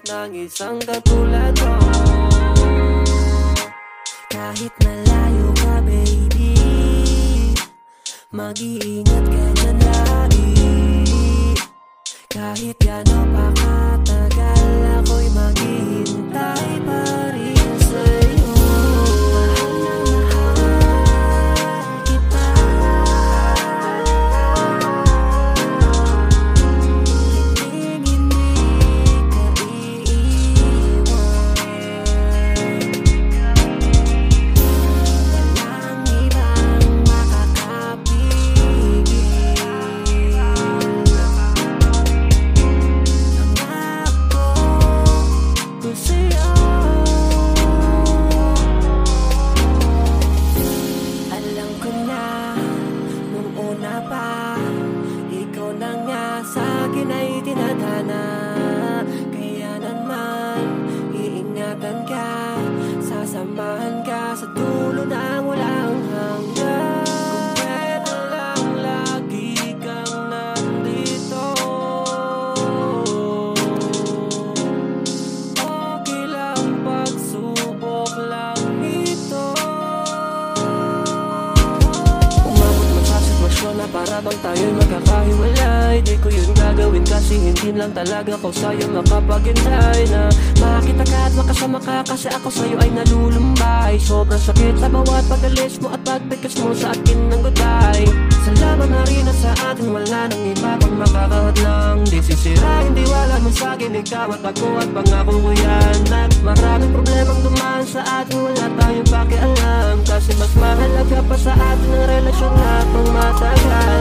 ng isang katulad mo. Kahit malayo ka baby, mag-iingat ka dyan lagi. Kahit gano'n pa katagal, ako'y maghihintay pa rin sa'yo. Mahal na mahal kita, hindi ka iiwan. Walang ibang makakapigil. Alam ko na, nung una pa, ikaw na nga sa'kin ay tinadhana. Kaya naman, iingatan ka, sasamahan ka sa dulo ng walang hanggan. Kung pwede lang lagi kang nandito, okay lang pagsubok lang ito. Umabot man sa sitwasyon na para bang tayo'y magkakahiwalay, di ko yun gagawin kasi hindi lang talaga ko sa'yo makapaghintay. Na makita ka at makasama ka kasi ako sa'yo ay nalulumbay. Sobrang sakit sa bawat pag-alis mo at pagbigkas mo sa akin ng goodbye. Salamat na rin at sa atin wala nang iba pang makakahadlang. Di sisirain diwala mo sa'kin, ikaw at ako at pangako ko yan. At maraming problemang dumaan sa atin, wala tayong pakialam. Kasi mas mahalaga pa sa atin ang relasyon na pang matagal.